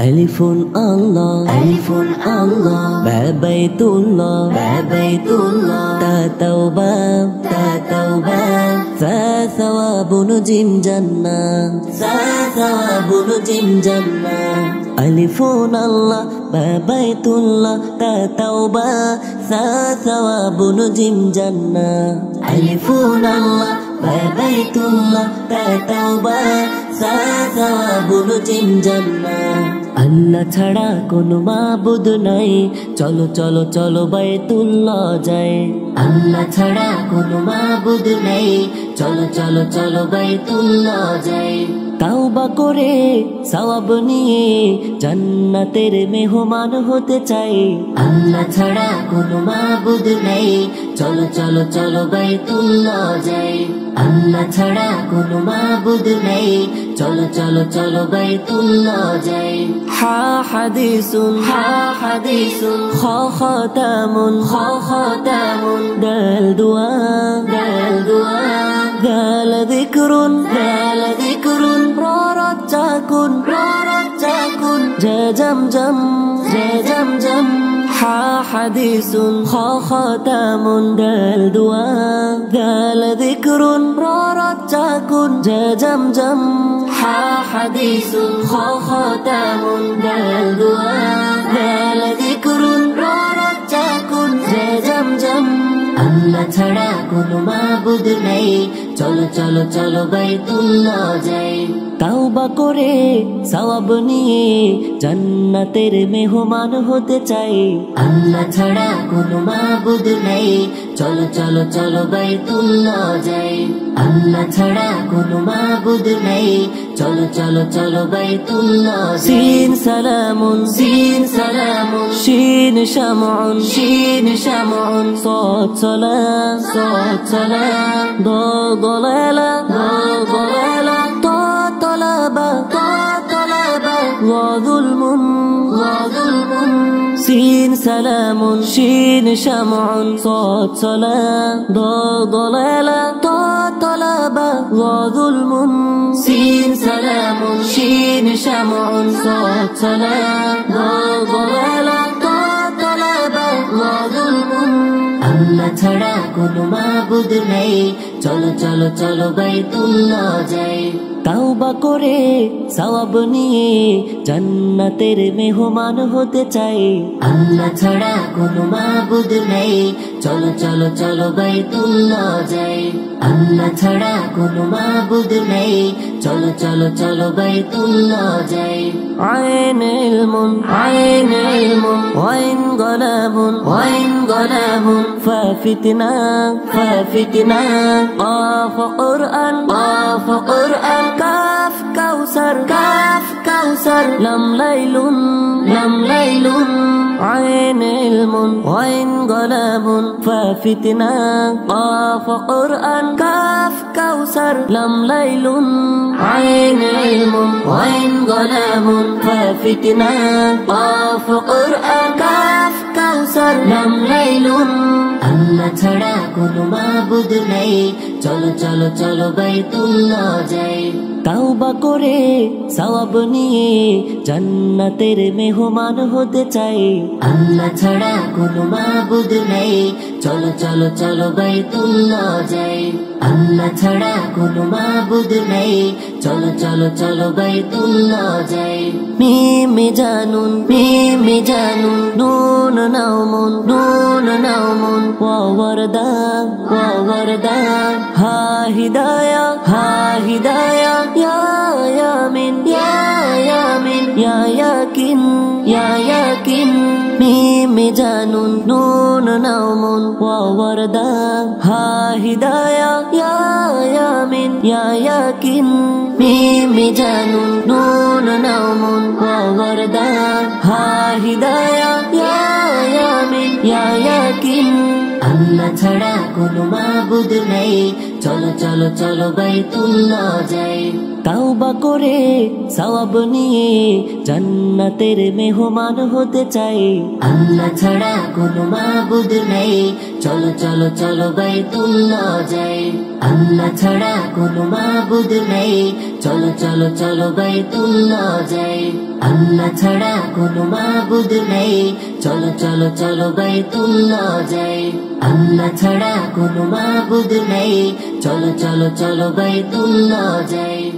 Alifun Allah, Alifun Allah, Ba Baitullah, Ba Baitullah, Ta Tawbah, Ta Tawbah, Sa Thawabun Jim Jannah, Sa Thawabun Jim Jannah. Alifun Allah, Ba Baitullah, Ta Tawbah, Sa Thawabun Jim Jannah. Alifun Allah, Ba Baitullah, Ta Tawbah, Sa Thawabun Jim Jannah. আল্লাহ ছাড়া কোনো মাবুদ নাই, চলো চলো চলো বাইতুল্লাহ যাই। আল্লাহ ছাড়া কোনো মাবুদ নাই, চলো চলো চলো বাইতুল্লাহ যাই। তাওবা করে সওয়াব নিয়ে জান্নাতের মেহমান হতে চাই। আল্লাহ ছাড়া কোনো মাবুদ নাই, চলো চলো চলো বাইতুল্লাহ যাই। আল্লাহ ছাড়া কোনো মাবুদ নাই, চলো চলো চলো বাইতুল্লাহ যাই। হা হাদিসুন, হা হাদিসুন, খ খাতামুন, খ খাতামুন, দাল দুআ, দাল দুআ, দাল যিকরুন, দাল যিকরুন, রা রাজ্জাকুন, রা রাজ্জাকুন, জা জামজাম, জা জামজাম। হা হাদিসুন, খ খাতামুন, দাল দুআ, দাল যিকরুন, রা রাজ্জাকুন, জা জামজাম। হা হাদিসুন, খ খাতামুন, দাল দুআ, দাল যিকরুন, রা রাজ্জাকুন, জা জামজাম। আল্লাহ ছাড়া কোনো মাবুদ নাই, চলো চলো চলো বাইতুল্লাহ যাই। তাওবা করে সওয়াব নিয়ে জান্নাতের মেহমান হতে চাই। আল্লাহ ছাড়া কোনো মাবুদ নাই, চলো চলো চলো বাইতুল্লাহ যাই। আল্লাহ ছাড়া কোনো মাবুদ নাই, চলো চলো চলো বাইতুল্লাহ। সিন সালামুন, সিন সালামুন, শিন শামউন, শিন শামউন, সাদ সালাম, সাদ সালাম, দাল দালালা, দাল দালালা, তা তালাবা, তা তালাবা, ওয়া যুলমুন, ওয়া যুলমুন। সিন সালামুন, শিন শামউন, সাদ সালাম, দাল দালালা, তা তালাবা, ওয়া যুলমুন। সিন সালামুন, শিন শামউন, সাদ সালাম, দাল দালালা, তা তালাবা, ওয়া যুলমুন। আল্লাহ ছাড়া কোনো মাবুদ নাই, চলো চলো চলো বাইতুল্লাহ যাই। তাওবা করে সওয়াব নিয়ে জান্নাতের মেহমান হতে চাই। আল্লাহ ছাড়া কোনো মাবুদ নাই, চলো চলো চলো বাইতুল্লাহ যাই। আল্লাহ ছাড়া কোনো মাবুদ নাই, চলো চলো চলো বাইতুল্লাহ যাই। আইন ইলমুন, আইন ইলমুন, ওয়াইন গলামুন, ওয়াইন গলামুন, ফাফিতনা, ফাফিতনা, কাফ কুরআন, কাফ কুরআন, কাফ কাউসার, কাফ কাউসার, লাম লাইলুন, লাম লাইলুন। আইন ইলমুন, ওয়াইন গলামুন, ফাফিতনা, কাফ কুরআন, কাফ কাউসার, লাম লাইলুন। আইন ইলমুন, ওয়াইন গলামুন, ফাফিতনা, কাফ কুরআন, কাফ কাউসার, লাম লাইলুন। আল্লাহ ছাড়া কোনো মাবুদ নাই, চলো চলো চলো বাইতুল্লাহ যাই। তাওবা করে সওয়াব নিয়ে জান্নাতের মেহমান হতে চাই। আল্লাহ ছাড়া কোনো মাবুদ নাই, চলো চলো চলো বাইতুল্লাহ যাই। আল্লাহ ছাড়া কোনো মাবুদ নাই, চলো চলো চলো বাইতুল্লাহ যাই। মিমে জানুন, মিমে জানুন, নুন নাউমুন, নুন নাউমুন, ওয়া ওয়ারদা, ওয়া ওয়ারদা, হা হিদায়া, হা হিদায়া, ইয়া ইয়ামিন, ইয়া ইয়ামিন, ইয়া ইয়াকিন, ইয়া ইয়াকিন। মিমে জানুন, নুন নাউমুন, ওয়া ওয়ারদা, হা হিদায়া, ইয়া ইয়ামিন, ইয়া ইয়াকিন। মিমে জানুন, নুন নাউমুন, ওয়া ওয়ারদা, হা হিদায়া, ইয়া ইয়ামিন, ইয়া ইয়াকিন। আল্লাহ ছাড়া কোনো মাবুদ নাই, চলো চলো চলো বাইতুল্লাহ যাই। তাওবা করে সওয়াব নিয়ে জান্নাতের মেহমান হতে চাই। আল্লাহ ছাড়া কোনো মাবুদ নাই, চলো চলো চলো বাইতুল্লাহ যাই। আল্লাহ ছাড়া কোনো মাবুদ নেই, চলো চলো চলো বাইতুল্লাহ যাই। আল্লাহ ছাড়া কোনো মাবুদ নেই, চলো চলো চলো বাইতুল্লাহ যাই। আল্লাহ ছাড়া কোনো মাবুদ নেই, চলো চলো চলো বাইতুল্লাহ যাই।